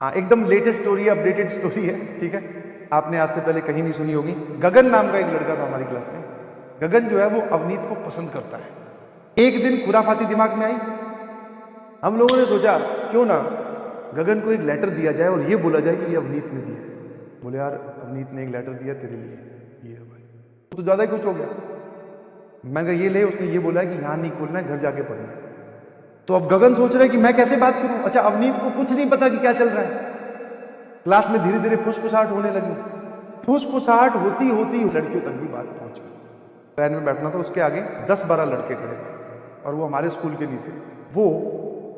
हाँ, एकदम latest story है, अपडेटेड स्टोरी है। ठीक है, आपने आज से पहले कहीं नहीं सुनी होगी। गगन नाम का एक लड़का था हमारी क्लास में। गगन जो है वो अवनीत को पसंद करता है। एक दिन खुराफाती दिमाग में आई, हम लोगों ने सोचा क्यों ना गगन को एक लेटर दिया जाए और ये बोला जाए कि ये अवनीत ने दिया है। बोले यार अवनीत ने एक लेटर दिया तेरे लिए, ये है भाई। तो ज़्यादा ही खुश हो गया। मैं कहा ये ले, उसने ये बोला है कि यहाँ नहीं खोलना है, घर जाके पढ़ना है। तो अब गगन सोच रहा है कि मैं कैसे बात करूं। अच्छा, अवनीत को कुछ नहीं पता कि क्या चल रहा है। क्लास में धीरे धीरे फुसफुसाहट होने लगी। फुसफुसाहट होती होती लड़कियों तक भी बात पहुंच गई। वैन में बैठना था, उसके आगे 10-12 लड़के खड़े थे और वो हमारे स्कूल के नहीं थे। वो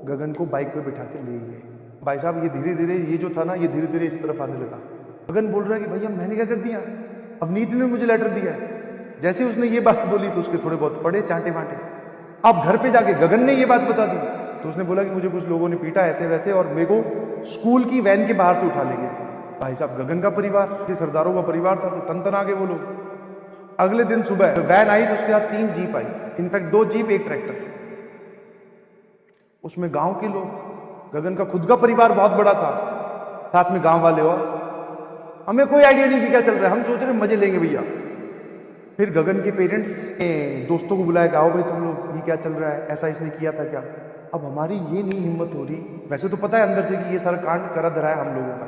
गगन को बाइक पे बिठा के ले गए। भाई साहब ये धीरे धीरे, ये जो था ना, ये धीरे धीरे इस तरफ आने लगा। गगन बोल रहा है कि भैया मैंने क्या कर दिया, अवनीत ने मुझे लेटर दिया है। जैसे उसने ये बात बोली तो उसके थोड़े बहुत पड़े चांटे वांटे। अब घर पे जाके गगन ने ये बात बता दी तो उसने बोला कि मुझे कुछ लोगों ने पीटा ऐसे वैसे और मेरे को स्कूल की वैन के बाहर से उठा ले गए थे। भाई साहब गगन का परिवार, सरदारों का परिवार था, तो तन आ गए वो लोग। अगले दिन सुबह वैन आई तो उसके साथ 3 जीप आई, इनफैक्ट 2 जीप 1 ट्रैक्टर। उसमें गांव के लोग, गगन का खुद का परिवार बहुत बड़ा था, साथ में गांव वाले। और हमें कोई आइडिया नहीं कि क्या चल रहा है, हम सोच रहे मजे लेंगे भैया। फिर गगन के पेरेंट्स ने दोस्तों को बुलाया कि आओ भाई तुम लोग, ये क्या चल रहा है, ऐसा इसने किया था क्या। अब हमारी ये नहीं हिम्मत हो रही, वैसे तो पता है अंदर से कि ये सारा कांड करा धरा है हम लोगों का,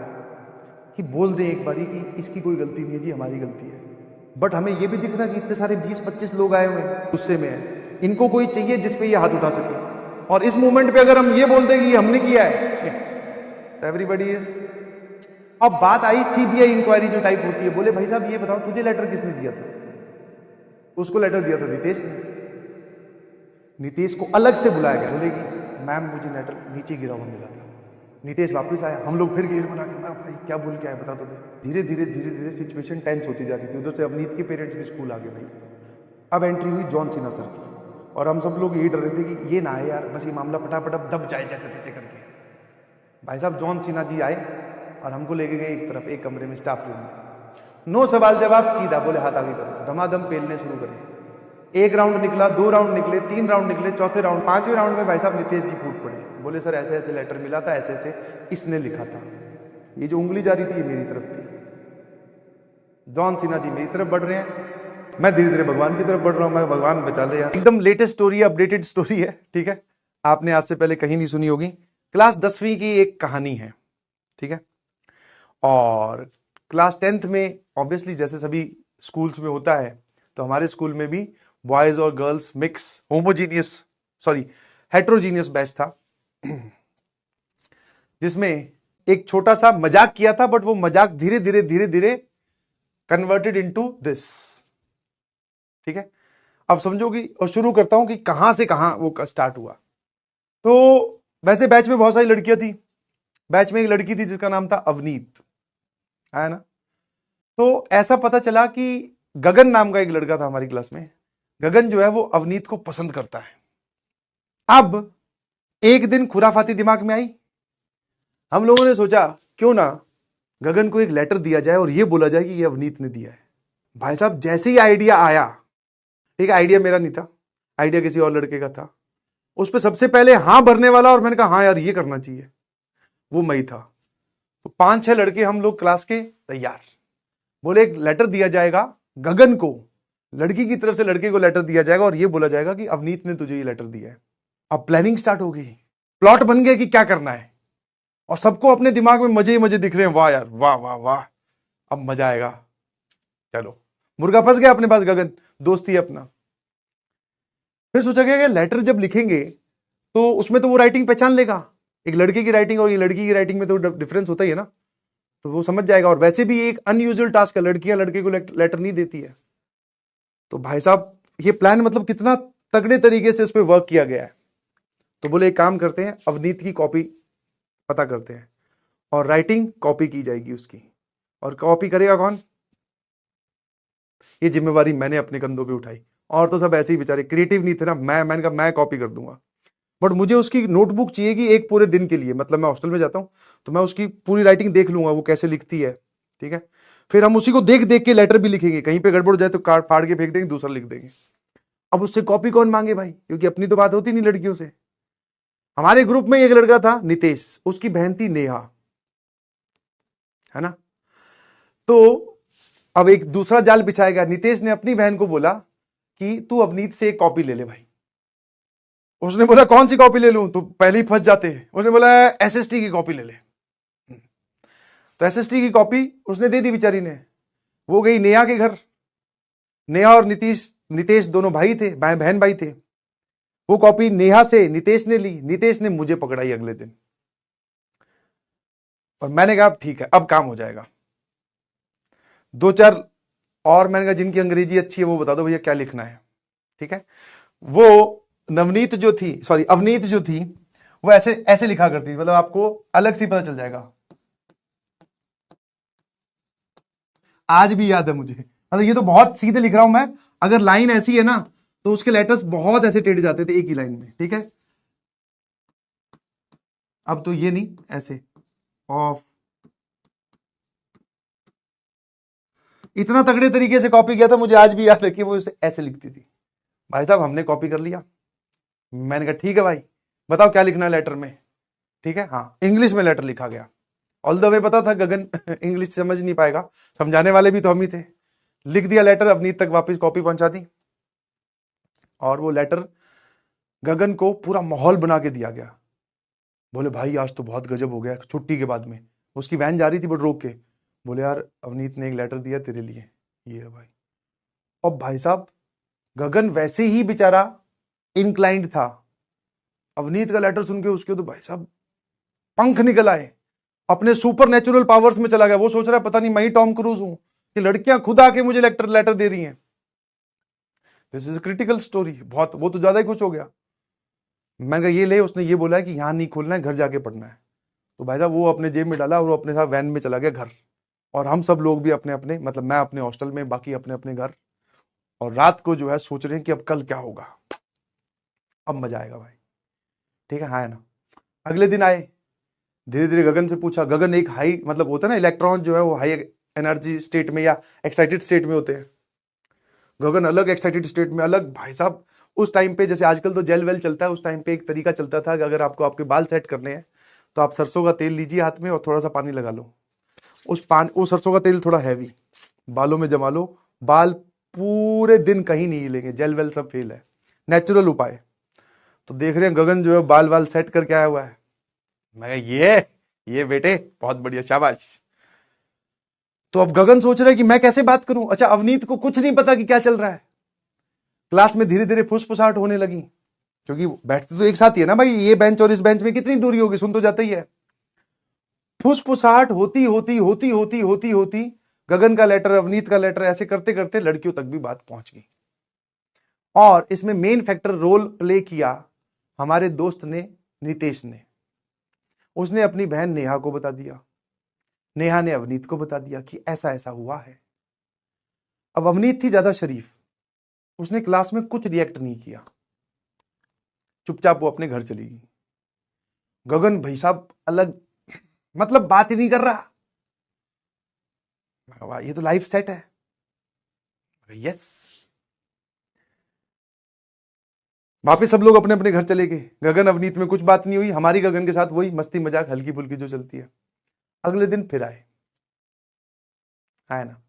कि बोल दें एक बारी कि इसकी कोई गलती नहीं है जी, हमारी गलती है। बट हमें ये भी दिख रहा है कि इतने सारे 20-25 लोग आए हुए हैं, गुस्से में है, इनको कोई चाहिए जिस पे ये हाथ उठा सके। और इस मोमेंट पे अगर हम ये बोल दें कि ये हमने किया है तो एवरीबॉडी इज। अब बात आई सीबीआई इंक्वायरी जो टाइप होती है। बोले भाई साहब ये बताओ तुझे लेटर किसने दिया था। उसको लेटर दिया था नितेश ने। नितेश को अलग से बुलाया गया, बोलेगी मैम मुझे लेटर नीचे गिरा हुआ मिला था। नितेश वापस आया, हम लोग फिर घेर बना के, मैं भाई क्या बोल के आया बता तो दे। धीरे धीरे धीरे धीरे सिचुएशन टेंस होती जा रही थी। उधर से अवनीत के पेरेंट्स भी स्कूल आ गए भाई। अब एंट्री हुई जॉन सिन्हा सर की, और हम सब लोग यही डर रहे थे कि ये ना आए यार, बस ये मामला फटाफट अब दब जाए जैसे तैसे करके। भाई साहब जॉन सिन्हा जी आए और हमको लेके गए एक तरफ, एक कमरे में, स्टाफ रूम में। नो सवाल जवाब, सीधा बोले हाथ आगे करो, धमाधम पेलने शुरू करें। 1 राउंड निकला, 2 राउंड निकले, 3 राउंड निकले, चौथे राउंड, 5वें राउंड में भाई साहब नितेश जी फूट पड़े। बोले सर ऐसे ऐसे लेटर मिला था, ऐसे ऐसे इसने लिखा था। ये जो उंगली जा रही थी ये मेरी तरफ थी। जॉन सिन्हा जी मेरी तरफ बढ़ रहे हैं, मैं धीरे धीरे भगवान की तरफ बढ़ रहा हूं। मैं भगवान बचा ले यार। एकदम लेटेस्ट स्टोरी, अपडेटेड स्टोरी है। ठीक है, आपने आज से पहले कहीं नहीं सुनी होगी। क्लास 10वीं की एक कहानी है। ठीक है, और क्लास 10th में ऑब्वियसली जैसे सभी स्कूल्स में होता है, तो हमारे स्कूल में भी बॉयज और girls mix, homogeneous, sorry heterogeneous batch था, जिसमें एक छोटा सा मजाक किया था। बट वो मजाक धीरे धीरे धीरे धीरे कन्वर्टेड इनटू दिस। ठीक है, अब समझोगी और शुरू करता हूं कि कहां से कहां वो स्टार्ट हुआ। तो वैसे बैच में बहुत सारी लड़कियां थी। बैच में एक लड़की थी जिसका नाम था अवनीत, है ना। तो ऐसा पता चला कि गगन नाम का एक लड़का था हमारी क्लास में। गगन जो है वो अवनीत को पसंद करता है। अब एक दिन खुराफाती दिमाग में आई, हम लोगों ने सोचा क्यों ना गगन को एक लेटर दिया जाए और ये बोला जाए कि ये अवनीत ने दिया है। भाई साहब जैसे ही आइडिया आया, ठीक है, आइडिया मेरा नहीं था, आइडिया किसी और लड़के का था, उस पर सबसे पहले हाँ भरने वाला, और मैंने कहा हाँ यार ये करना चाहिए, वो मैं ही था। तो 5-6 लड़के हम लोग क्लास के तैयार। बोले एक लेटर दिया जाएगा गगन को, लड़की की तरफ से लड़के को लेटर दिया जाएगा और ये बोला जाएगा कि अवनीत ने तुझे ये लेटर दिया है। अब प्लानिंग स्टार्ट हो गई, प्लॉट बन गया कि क्या करना है, और सबको अपने दिमाग में मजे ही मजे दिख रहे हैं। वाह यार, वाह वाह वाह, अब मजा आएगा। चलो, मुर्गा फंस गया अपने पास, गगन दोस्ती है अपना। फिर सोचा गया कि लेटर जब लिखेंगे तो उसमें तो वो राइटिंग पहचान लेगा, एक लड़के की राइटिंग और ये लड़की की राइटिंग में तो डिफरेंस होता ही है ना, तो वो समझ जाएगा। और वैसे भी एक अनयूजुअल टास्क है, लड़कियां लड़के को लेटर नहीं देती है। तो भाई साहब ये प्लान मतलब कितना तगड़े तरीके से इस पे वर्क किया गया है। तो बोले एक काम करते हैं, अवनीत की कॉपी पता करते हैं और राइटिंग कॉपी की जाएगी उसकी। और कॉपी करेगा कौन, ये जिम्मेवारी मैंने अपने कंधों पे उठाई। और तो सब ऐसे ही बेचारे क्रिएटिव नहीं थे ना, मैंने कहा मैं कॉपी कर दूंगा। बट मुझे उसकी नोटबुक चाहिए कि एक पूरे दिन के लिए, मतलब मैं हॉस्टल में जाता हूँ तो मैं उसकी पूरी राइटिंग देख लूंगा वो कैसे लिखती है। ठीक है, फिर हम उसी को देख देख के लेटर भी लिखेंगे, कहीं पे गड़बड़ हो जाए तो कार्ड फाड़ के फेंक देंगे, दूसरा लिख देंगे। अब उससे कॉपी कौन मांगे भाई, क्योंकि अपनी तो बात होती नहीं लड़कियों से। हमारे ग्रुप में एक लड़का था नितेश, उसकी बहन थी नेहा। है ना। तो अब एक दूसरा जाल बिछाया गया। नितेश ने अपनी बहन को बोला कि तू अवनीत से एक कॉपी ले ले भाई। उसने बोला कौन सी कॉपी ले लूं, तो पहले ही फंस जाते हैं। उसने बोला एसएसटी की कॉपी ले ले। तो एसएसटी की कॉपी उसने दे दी बेचारी ने। वो गई नेहा के घर। नेहा और नितेश दोनों भाई थे, बहन भाई थे। वो कॉपी नेहा से नितेश ने ली, नितेश ने मुझे पकड़ाई अगले दिन। और मैंने कहा ठीक है अब काम हो जाएगा। दो चार और मैंने कहा जिनकी अंग्रेजी अच्छी है वो बता दो भैया क्या लिखना है। ठीक है। वो नवनीत जो थी, सॉरी अवनीत जो थी, वो ऐसे ऐसे लिखा करती थी, मतलब आपको अलग से पता चल जाएगा। आज भी याद है मुझे, मतलब ये तो बहुत सीधे लिख रहा हूं मैं। अगर लाइन ऐसी है ना तो उसके लेटर्स बहुत ऐसे टेढ़े जाते थे एक ही लाइन में। ठीक है। अब तो ये नहीं, ऐसे ऑफ, इतना तगड़े तरीके से कॉपी किया था। मुझे आज भी याद है कि वो इसे ऐसे लिखती थी। भाई साहब हमने कॉपी कर लिया। मैंने कहा ठीक है भाई बताओ क्या लिखना है लेटर में। ठीक है, हाँ इंग्लिश में लेटर लिखा गया। ऑल द वे पता था गगन इंग्लिश समझ नहीं पाएगा, समझाने वाले भी तो हम ही थे। लिख दिया लेटर, अवनीत तक वापस कॉपी पहुंचा दी। और वो लेटर गगन को पूरा माहौल बना के दिया गया। बोले भाई आज तो बहुत गजब हो गया। छुट्टी के बाद में उसकी वैन जा रही थी बट रोक के बोले यार अवनीत ने एक लेटर दिया तेरे लिए, ये है भाई। और भाई साहब गगन वैसे ही बेचारा इंक्लाइंड था। अवनीत का लेटर सुन के उसके तो भाई साहब पंख निकल आए, अपने सुपर नेचुरल पावर्स में चला गया। वो सोच रहा है पता नहीं मैं ही टॉम क्रूज हूं कि लड़कियां खुद आके मुझे लेटर दे रही हैं। This is critical story. बहुत, वो तो ज्यादा ही खुश हो गया। मैं कहा ये ले, उसने ये बोला है कि यहां नहीं खोलना है, घर जाके पढ़ना है। तो भाई साहब वो अपने जेब में डाला और वो अपने साथ वैन में चला गया घर। और हम सब लोग भी अपने अपने, मतलब मैं अपने हॉस्टल में, बाकी अपने अपने घर। और रात को जो है सोच रहे हैं कि अब कल क्या होगा, अब मजा आएगा भाई। ठीक है, हाँ है ना। अगले दिन आए, धीरे धीरे गगन से पूछा। गगन एक हाई, मतलब होता है ना इलेक्ट्रॉन जो है वो हाई एनर्जी स्टेट में या एक्साइटेड स्टेट में होते हैं। गगन अलग एक्साइटेड स्टेट में अलग। भाई साहब उस टाइम पे जैसे आजकल तो जेल वेल चलता है, उस टाइम पे एक तरीका चलता था कि अगर आपको आपके बाल सेट करने हैं तो आप सरसों का तेल लीजिए हाथ में और थोड़ा सा पानी लगा लो। वो सरसों का तेल थोड़ा हैवी, बालों में जमा लो। बाल पूरे दिन कहीं नहीं हिलेंगे। जेल वेल सब फेल है, नेचुरल उपाय। तो देख रहे हैं गगन जो है बाल वाल सेट करके आया हुआ है। मैं ये बेटे बहुत बढ़िया, शाबाश। तो अब गगन सोच रहा है कि मैं कैसे बात करूं। अच्छा अवनीत को कुछ नहीं पता कि क्या चल रहा है। क्लास में धीरे धीरे फुसफुसाहट होने लगी, क्योंकि बैठते तो एक साथ ही है ना भाई। ये बेंच और इस बेंच में कितनी दूरी होगी, सुन तो जाता ही है। फुसफुसाहट होती होती होती होती होती होती गगन का लेटर, अवनीत का लेटर, ऐसे करते करते लड़कियों तक भी बात पहुंच गई। और इसमें मेन फैक्टर रोल प्ले किया हमारे दोस्त ने, नितेश ने। उसने अपनी बहन नेहा को बता दिया, नेहा ने अवनीत को बता दिया कि ऐसा ऐसा हुआ है। अब अवनीत थी ज्यादा शरीफ, उसने क्लास में कुछ रिएक्ट नहीं किया, चुपचाप वो अपने घर चली गई। गगन भाई साहब अलग, मतलब बात ही नहीं कर रहा। वाह ये तो लाइफ सेट है। यस, वापिस सब लोग अपने अपने घर चले गए। गगन अवनीत में कुछ बात नहीं हुई, हमारी गगन के साथ वही मस्ती मजाक हल्की फुल्की जो चलती है। अगले दिन फिर आए, है ना।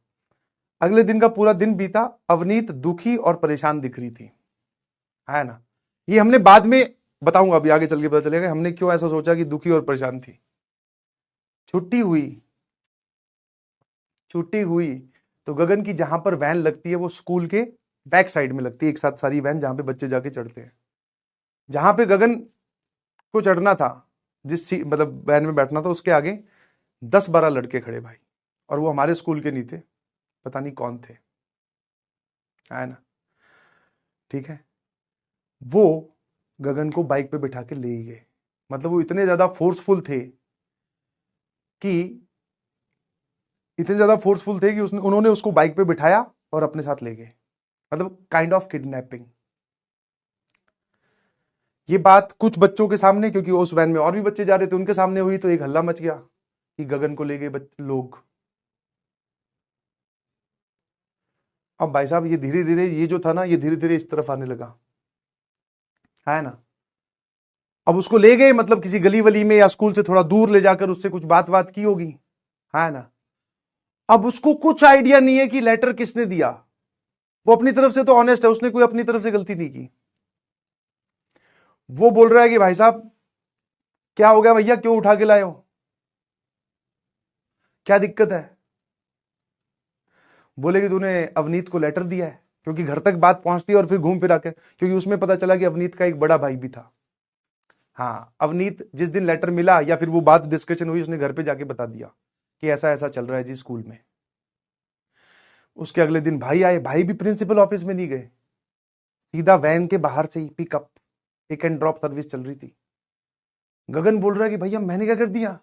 अगले दिन का पूरा दिन बीता, अवनीत दुखी और परेशान दिख रही थी, है ना। ये हमने बाद में बताऊंगा, अभी आगे चल के पता चलेगा हमने क्यों ऐसा सोचा कि दुखी और परेशान थी। छुट्टी हुई, छुट्टी हुई तो गगन की जहां पर वैन लगती है वो स्कूल के बैक साइड में लगती है, एक साथ सारी वैन जहां पे बच्चे जाके चढ़ते हैं। जहां पे गगन को चढ़ना था, मतलब वैन में बैठना था, उसके आगे 10-12 लड़के खड़े भाई। और वो हमारे स्कूल के नहीं थे, पता नहीं कौन थे, है ना। ठीक है, वो गगन को बाइक पे बिठा के ले ही गए। मतलब वो इतने ज्यादा फोर्सफुल थे कि उन्होंने उसको बाइक पे बिठाया और अपने साथ ले गए। मतलब काइंड ऑफ किडनैपिंग। ये बात कुछ बच्चों के सामने, क्योंकि उस वैन में और भी बच्चे जा रहे थे, उनके सामने हुई तो एक हल्ला मच गया कि गगन को ले गए लोग। अब भाई साहब ये धीरे धीरे, ये जो था ना, ये धीरे धीरे इस तरफ आने लगा, है ना। अब उसको ले गए, मतलब किसी गली वली में या स्कूल से थोड़ा दूर ले जाकर उससे कुछ बात की होगी, है ना। अब उसको कुछ आइडिया नहीं है कि लेटर किसने दिया। वो अपनी तरफ से तो ऑनेस्ट है, उसने कोई अपनी तरफ से गलती नहीं की। वो बोल रहा है कि भाई साहब क्या हो गया भैया, क्यों उठा के लाए हो, क्या दिक्कत है। बोले कि तूने अवनीत को लेटर दिया है, क्योंकि घर तक बात पहुंचती है और फिर घूम फिरा के, क्योंकि उसमें पता चला कि अवनीत का एक बड़ा भाई भी था। हाँ, अवनीत जिस दिन लेटर मिला या फिर वो बात डिस्कशन हुई, उसने घर पे जाके बता दिया कि ऐसा ऐसा चल रहा है जी स्कूल में। उसके अगले दिन भाई आए, भाई भी प्रिंसिपल ऑफिस में नहीं गए, सीधा वैन के बाहर से ही pickup, pick and drop service चल रही थी। गगन बोल रहा है कि भैया मैंने क्या कर दिया,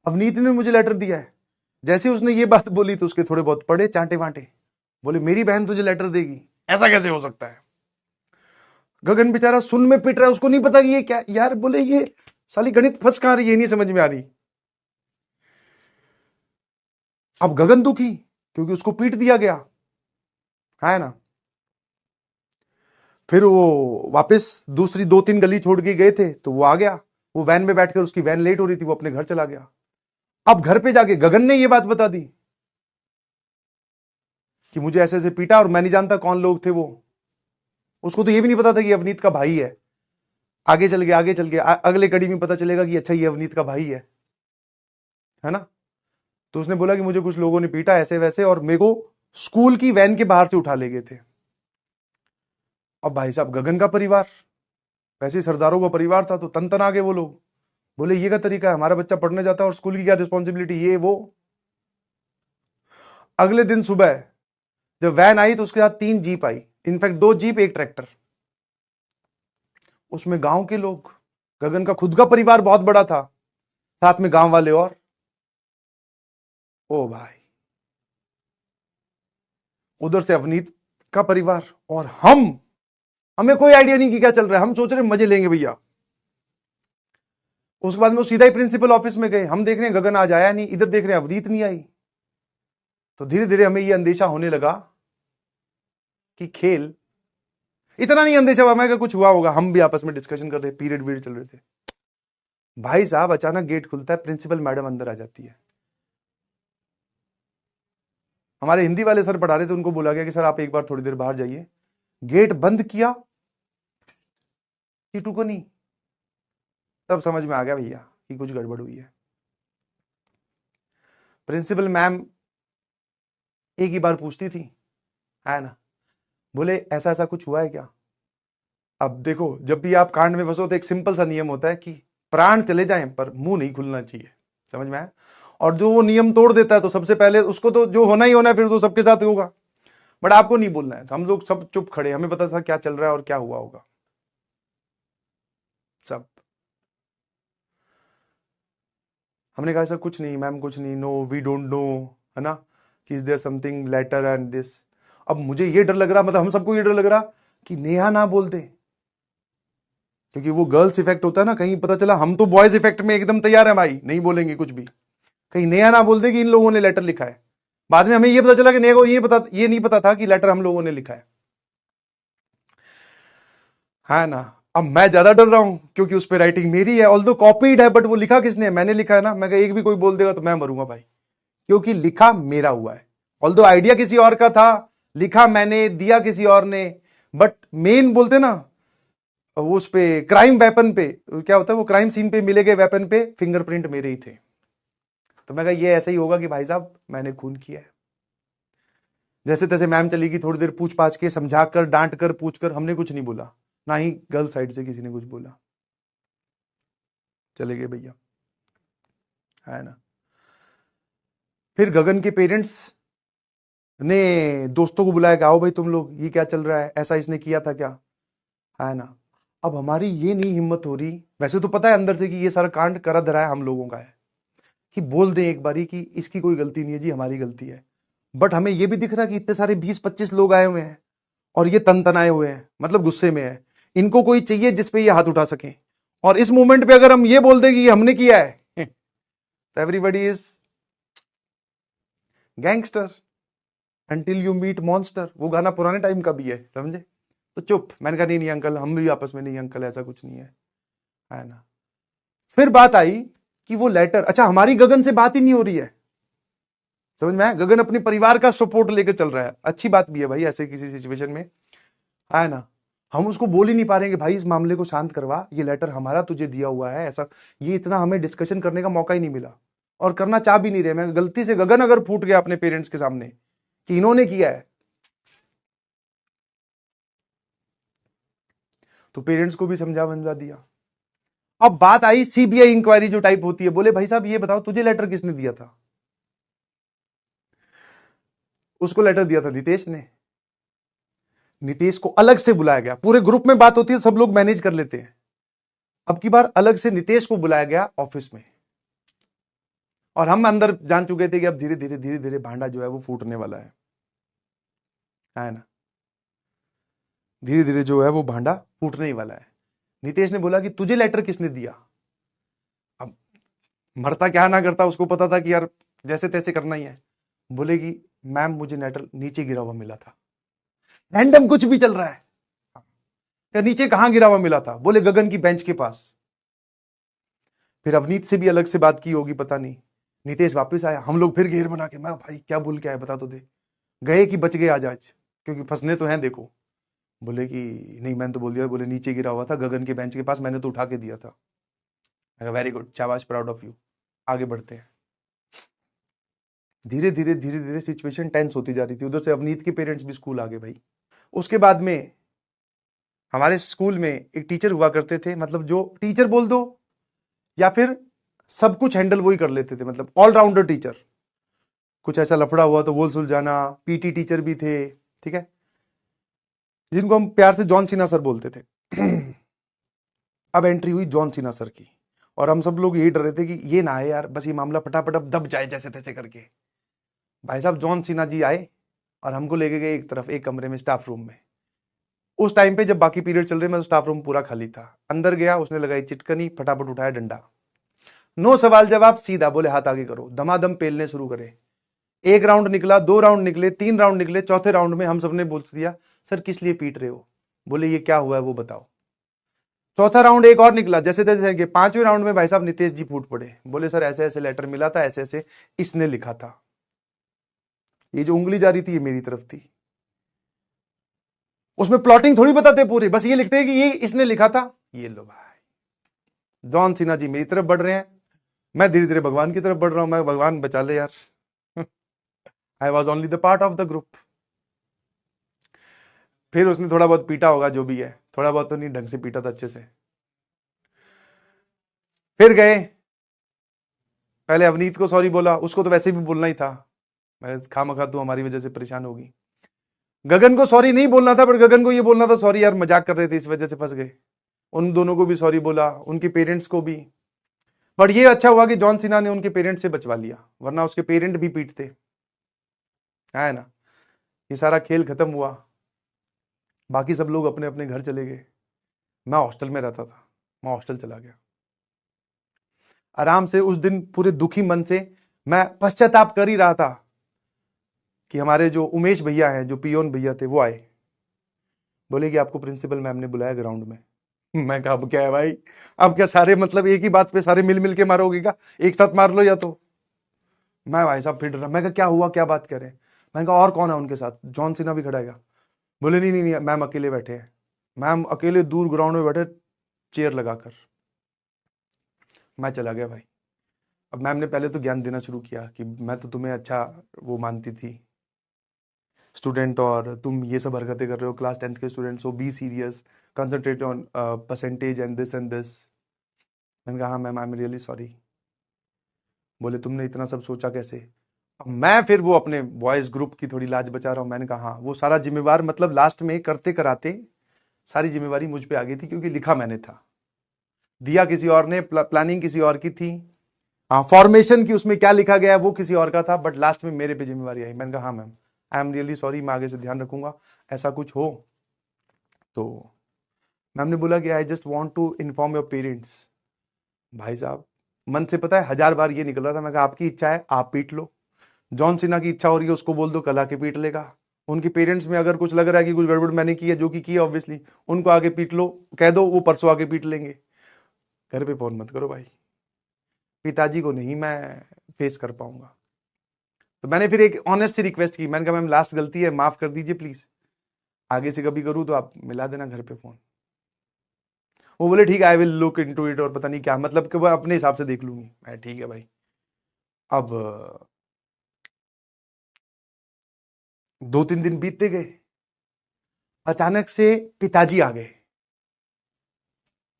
अवनीत ने मुझे लेटर दिया है। जैसे उसने ये बात बोली तो उसके थोड़े बहुत पड़े चांटे वांटे, बोले मेरी बहन तुझे लेटर देगी, ऐसा कैसे हो सकता है। गगन बेचारा सुन में पिट रहा है, उसको नहीं पता कि ये क्या यार, बोले ये साली गणित फंस कहां रही है, नहीं समझ में आ रही। अब गगन दुखी क्योंकि उसको पीट दिया गया है ना। फिर वो वापस दूसरी 2-3 गली छोड़ के गए थे, तो वो आ गया, वो वैन में बैठकर, उसकी वैन लेट हो रही थी, वो अपने घर चला गया। अब घर पे जाके गगन ने ये बात बता दी कि मुझे ऐसे ऐसे पीटा और मैं नहीं जानता कौन लोग थे वो। उसको तो ये भी नहीं पता था कि अवनीत का भाई है। आगे चल गया, आगे चल गया, अगले कड़ी में पता चलेगा कि अच्छा ये अवनीत का भाई है ना। तो उसने बोला कि मुझे कुछ लोगों ने पीटा ऐसे वैसे और मेरे को स्कूल की वैन के बाहर से उठा ले गए थे। अब भाई साहब गगन का परिवार, वैसे सरदारों का परिवार था, तो तन तन आ गए वो लोग। बोले ये का तरीका है, हमारा बच्चा पढ़ने जाता है और स्कूल की क्या रिस्पॉन्सिबिलिटी, ये वो। अगले दिन सुबह जब वैन आई तो उसके साथ 3 जीप आई, इनफैक्ट 2 जीप 1 ट्रैक्टर। उसमें गांव के लोग, गगन का खुद का परिवार बहुत बड़ा था, साथ में गांव वाले और ओ भाई उधर से अवनीत का परिवार और हमें कोई आइडिया नहीं कि क्या चल रहा है, हम सोच रहे मजे लेंगे भैया। उसके बाद में वो सीधा ही प्रिंसिपल ऑफिस में गए, हम देख रहे हैं गगन आज आया नहीं, इधर देख रहे हैं अवनीत नहीं आई। तो धीरे धीरे हमें यह अंदेशा होने लगा कि खेल, इतना नहीं अंदेशा हुआ मैं कुछ हुआ होगा, हम भी आपस में डिस्कशन कर रहे, पीरियड वीरियड चल रहे थे। भाई साहब अचानक गेट खुलता है, प्रिंसिपल मैडम अंदर आ जाती है। हमारे हिंदी वाले सर पढ़ा रहे थे, उनको बोला गया कि सर आप एक बार थोड़ी देर बाहर जाइए। गेट बंद किया, टीटू को नहीं, तब समझ में आ गया भैया कि कुछ गड़बड़ हुई है। प्रिंसिपल मैम एक ही बार पूछती थी, है ना, बोले ऐसा ऐसा कुछ हुआ है क्या। अब देखो जब भी आप कांड में फंसो तो एक सिंपल सा नियम होता है कि प्राण चले जाएं पर मुंह नहीं खुलना चाहिए, समझ में आया। और जो वो नियम तोड़ देता है तो सबसे पहले उसको तो जो होना ही होना है, फिर तो सबके साथ होगा, बट आपको नहीं बोलना है। तो हम लोग सब चुप खड़े, हमें पता था क्या चल रहा है और क्या हुआ होगा सब। हमने कहा सर कुछ नहीं मैम, कुछ नहीं, नो वी डोंट नो, है ना, कि is there something letter and this. अब मुझे ये डर लग रहा, मतलब हम सबको ये डर लग रहा कि नेहा ना बोल दे, क्योंकि वो गर्ल्स इफेक्ट होता है ना, कहीं पता चला, हम तो बॉयज इफेक्ट में एकदम तैयार है भाई, नहीं बोलेंगे कुछ भी, कहीं नेहा ना बोल दे कि इन लोगों ने लेटर लिखा है। बाद में हमें ये पता चला कि नेहा को ये नहीं पता था कि लेटर हम लोगों ने लिखा है ना। अब मैं ज्यादा डर रहा हूं क्योंकि उस पर राइटिंग मेरी है, ऑल्दो कॉपीड है, बट वो लिखा किसने है, मैंने लिखा है ना। मैं एक भी कोई बोल देगा तो मैं मरूंगा भाई, क्योंकि लिखा मेरा हुआ है। ऑल्दो आइडिया किसी और का था, लिखा मैंने, दिया किसी और ने, बट मेन बोलते ना वो उस पे क्राइम वेपन पे क्या होता है, वो क्राइम सीन पे मिले गए वेपन पे फिंगरप्रिंट मेरे ही थे। तो मैं कहा ये ऐसा ही होगा कि भाई साहब मैंने खून किया है। जैसे तैसे मैम चली गई, थोड़ी देर पूछ पाछ के, समझा कर, डांट कर, पूछ कर, हमने कुछ नहीं बोला, ना ही गर्ल साइड से किसी ने कुछ बोला, चले गए भैया, है ना। फिर गगन के पेरेंट्स ने दोस्तों को बुलाया कि आओ भाई तुम लोग, ये क्या चल रहा है, ऐसा इसने किया था क्या, है ना। अब हमारी ये नहीं हिम्मत हो रही, वैसे तो पता है अंदर से कि ये सारा कांड करा धरा है हम लोगों का है, कि बोल दें एक बारी कि इसकी कोई गलती नहीं है जी, हमारी गलती है। बट हमें ये भी दिख रहा कि इतने सारे 20-25 लोग आए हुए हैं और ये तनतनाए हुए हैं, मतलब गुस्से में है, इनको कोई चाहिए जिसपे ये हाथ उठा सके। और इस मोमेंट पे अगर हम ये बोल दें कि हमने किया है तो everybody is gangster until you meet monster, वो गाना पुराने टाइम का भी है, समझे। तो चुप, मैंने कहा नहीं नहीं अंकल, हम भी आपस में नहीं अंकल, ऐसा कुछ नहीं है ना। फिर बात आई कि वो लेटर, अच्छा हमारी गगन से बात ही नहीं हो रही है, समझ में आया? गगन अपने परिवार का सपोर्ट लेकर चल रहा है, अच्छी बात भी है भाई ऐसे किसी सिचुएशन में, है ना। हम उसको बोल ही नहीं पा रहे हैं कि भाई इस मामले को शांत करवा, ये लेटर हमारा तुझे दिया हुआ है, ऐसा ये इतना हमें डिस्कशन करने का मौका ही नहीं मिला, और करना चाह भी नहीं रहे। मैं गलती से गगन अगर फूट गया अपने पेरेंट्स के सामने कि इन्होंने किया है, तो पेरेंट्स को भी समझा दिया। अब बात आई सीबीआई इंक्वायरी जो टाइप होती है, बोले भाई साहब ये बताओ तुझे लेटर किसने दिया था? उसको लेटर दिया था नितेश ने। नितेश को अलग से बुलाया गया, पूरे ग्रुप में बात होती है सब लोग मैनेज कर लेते हैं, अब की बार अलग से नितेश को बुलाया गया ऑफिस में, और हम अंदर जान चुके थे कि अब धीरे धीरे भांडा जो है वो फूटने वाला है ना, धीरे धीरे जो है वो भांडा फूटने ही वाला है। नितेश ने बोला कि तुझे लेटर किसने दिया? अब मरता क्या ना करता, उसको पता था कि यार जैसे तैसे करना ही है। बोले कि मैम मुझे लेटर नीचे गिरा हुआ मिला था। रैंडम कुछ भी चल रहा है, या नीचे कहां गिरा हुआ मिला था? बोले गगन की बेंच के पास। फिर अवनीत से भी अलग से बात की होगी पता नहीं। नितेश वापस आया, हम लोग फिर घेर बना के, मैं भाई क्या बोल के आया बता तो दे, गए कि बच गए आज क्योंकि फंसने तो हैं देखो। बोले कि नहीं मैंने तो बोल दिया। बोले नीचे गिरा हुआ था गगन के बेंच के पास, मैंने तो उठा के दिया था। वेरी गुड, शाबाश, प्राउड ऑफ यू। आगे बढ़ते हैं। धीरे धीरे सिचुएशन टेंस होती जा रही थी। उधर से अवनीत के पेरेंट्स भी स्कूल आ गए भाई। उसके बाद में हमारे स्कूल में एक टीचर हुआ करते थे, मतलब जो टीचर बोल दो या फिर सब कुछ हैंडल वही कर लेते थे, मतलब ऑलराउंडर टीचर। कुछ ऐसा लफड़ा हुआ तो बोल सुलझाना। पीटी टीचर भी थे, ठीक है, जिनको हम प्यार से जॉन सिन्हा सर बोलते थे। अब एंट्री हुई जॉन सिन्हा सर की, और हम सब लोग यही डर रहे थे कि ये ना आए यार, बस ये मामला फटाफट अब दब जाए जैसे तैसे करके। भाई साहब जॉन सिन्हा जी आए और हमको लेके गए एक तरफ, एक कमरे में, स्टाफ रूम में। उस टाइम पे जब बाकी पीरियड चल रहे में तो स्टाफ रूम पूरा खाली था। अंदर गया, उसने लगाई चिटकनी, फटाफट उठाया डंडा, नो सवाल जवाब, सीधा बोले हाथ आगे करो, दमादम पेलने शुरू करे। एक राउंड निकला, 2 राउंड निकले, 3 राउंड निकले, चौथे राउंड में हम सबने बोल दिया सर किस लिए पीट रहे हो? बोले ये क्या हुआ है वो बताओ। चौथा राउंड एक और निकला, जैसे तैसे। 5वें राउंड में भाई साहब नितेश जी फूट पड़े, बोले सर ऐसे ऐसे लेटर मिला था, ऐसे ऐसे इसने लिखा था। ये जो उंगली जा रही थी ये मेरी तरफ थी। उसमें प्लॉटिंग थोड़ी बताते पूरी, बस ये लिखते हैं कि ये इसने लिखा था। ये लो भाई, जॉन सिन्हा जी मेरी तरफ बढ़ रहे हैं, मैं धीरे धीरे भगवान की तरफ बढ़ रहा हूं। मैं भगवान बचा ले यार, I was only the part of the group. फिर उसने थोड़ा बहुत पीटा होगा, जो भी है, थोड़ा बहुत तो नहीं, ढंग से पीटा था अच्छे से। फिर गए, पहले अवनीत को सॉरी बोला, उसको तो वैसे भी बोलना ही था, मैं खामखा तू हमारी वजह से परेशान होगी। गगन को सॉरी नहीं बोलना था, पर गगन को ये बोलना था सॉरी यार मजाक कर रहे थे इस वजह से फंस गए। उन दोनों को भी सॉरी बोला, उनके पेरेंट्स को भी। बट ये अच्छा हुआ कि जॉन सिन्हा ने उनके पेरेंट्स से बचवा लिया, वरना उसके पेरेंट भी पीटते, है ना। ये सारा खेल खत्म हुआ, बाकी सब लोग अपने अपने घर चले गए। मैं हॉस्टल में रहता था, मैं हॉस्टल चला गया आराम से। उस दिन पूरे दुखी मन से मैं पश्चाताप कर ही रहा था कि हमारे जो उमेश भैया हैं, जो पियोन भैया थे, वो आए, बोले कि आपको प्रिंसिपल मैम ने बुलाया ग्राउंड में। मैं कहा अब क्या है भाई, अब क्या सारे मतलब एक ही बात पे सारे मिल मिल के मारोगे क्या? एक साथ मार लो या तो। मैं भाई साहब फिर डरा, मैं कहा क्या हुआ, क्या बात कर रहे हैं? मैंने कहा और कौन है उनके साथ? जॉन सिन्हा भी खड़ा है क्या? बोले नहीं नहीं नहीं मैम अकेले बैठे हैं। मैम अकेले दूर ग्राउंड में बैठे, चेयर लगाकर। मैं चला गया भाई। अब मैम ने पहले तो ज्ञान देना शुरू किया कि मैं तो तुम्हें अच्छा वो मानती थी स्टूडेंट, और तुम ये सब हरकतें कर रहे हो, क्लास 10th के स्टूडेंट्स हो, be serious, concentrate on percentage and this and this. मैंने कहा हाँ ma'am I am really sorry. बोले तुमने इतना सब सोचा कैसे? अब मैं फिर वो अपने बॉयज ग्रुप की थोड़ी लाज बचा रहा हूँ। मैंने कहा हाँ, वो सारा जिम्मेवार, मतलब लास्ट में करते कराते सारी जिम्मेवारी मुझ पे आ गई थी, क्योंकि लिखा मैंने था, दिया किसी और ने, प्लानिंग किसी और की थी, हाँ फॉर्मेशन की उसमें क्या लिखा गया वो किसी और का था, बट लास्ट में मेरे पे जिम्मेवारी आई। मैंने कहा हाँ ma'am I am really sorry, मैं आगे से ध्यान रखूंगा, ऐसा कुछ हो तो। मैम ने बोला कि I just want to inform your parents. भाई साहब मन से पता है 1000 बार ये निकल रहा था, मैं कहा आपकी इच्छा है आप पीट लो, जॉन सिन्हा की इच्छा हो रही है उसको बोल दो कल आके पीट लेगा, उनके पेरेंट्स में अगर कुछ लग रहा है कि कुछ गड़बड़ मैंने की है, जो कि की है ऑब्वियसली, उनको आगे पीट लो, कह दो वो परसों आके पीट लेंगे। घर पे फोन मत करो भाई, पिताजी को नहीं मैं फेस कर पाऊंगा। तो मैंने फिर एक ऑनेस्ट सी रिक्वेस्ट की, मैंने कहा मैम लास्ट गलती है, माफ कर दीजिए प्लीज, आगे से कभी करूँ तो आप मिला देना घर पे फोन। वो बोले ठीक है, I will look into it, और पता नहीं क्या, मतलब कि वो अपने हिसाब से देख लूंगी। मैं ठीक है भाई। अब 2-3 दिन बीतते गए, अचानक से पिताजी आ गए,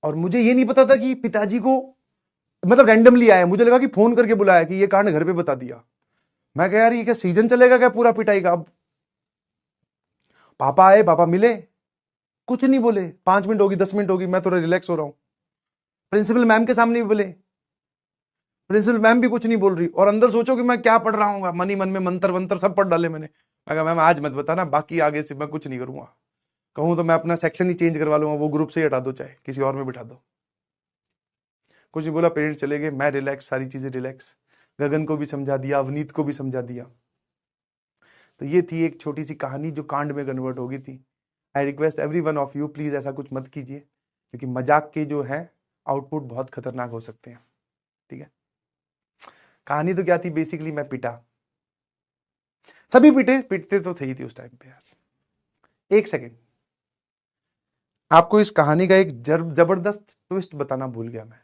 और मुझे ये नहीं पता था कि पिताजी को, मतलब रैंडमली आया, मुझे लगा कि फोन करके बुलाया कि ये कांड घर पे बता दिया। मैं कह यार ये क्या सीजन चलेगा क्या पूरा पिटाई का। अब पापा आए, पापा मिले, कुछ नहीं बोले, 5 मिनट होगी 10 मिनट होगी, मैं थोड़ा रिलैक्स हो रहा हूं। प्रिंसिपल मैम के सामने भी बोले, प्रिंसिपल मैम भी कुछ नहीं बोल रही, और अंदर सोचो कि मैं क्या पढ़ रहा हूँ, मन ही मन में मंत्र वंत्र सब पढ़ डाले मैंने। मैं कहा मैम आज मत बताना, बाकी आगे से मैं कुछ नहीं करूंगा, कहूं तो मैं अपना सेक्शन ही चेंज करवा लूंगा, वो ग्रुप से ही हटा दो, चाहे किसी और में बिठा दो। कुछ नहीं बोला, पेरेंट्स चले गए, मैं रिलैक्स, सारी चीजें रिलैक्स, गगन को भी समझा दिया, अवनीत को भी समझा दिया। तो ये थी एक छोटी सी कहानी जो कांड में कन्वर्ट हो गई थी। I request every one of you, please ऐसा कुछ मत कीजिए, क्योंकि मजाक के जो है आउटपुट बहुत खतरनाक हो सकते हैं। ठीक है, कहानी तो क्या थी, बेसिकली मैं पिटा, सभी पिटते तो थे ही थी उस टाइम पे यार। एक सेकेंड, आपको इस कहानी का एक जबरदस्त ट्विस्ट बताना भूल गया मैं।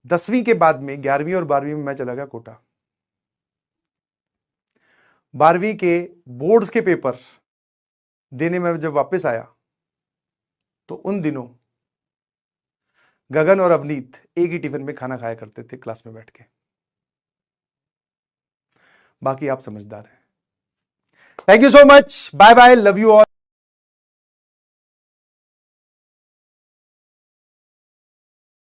10वीं के बाद में 11वीं और 12वीं में मैं चला गया कोटा। 12वीं के बोर्ड्स के पेपर देने में जब वापस आया, तो उन दिनों गगन और अवनीत एक ही टिफिन में खाना खाया करते थे क्लास में बैठ के। बाकी आप समझदार हैं। Thank you so much, bye bye, love you all.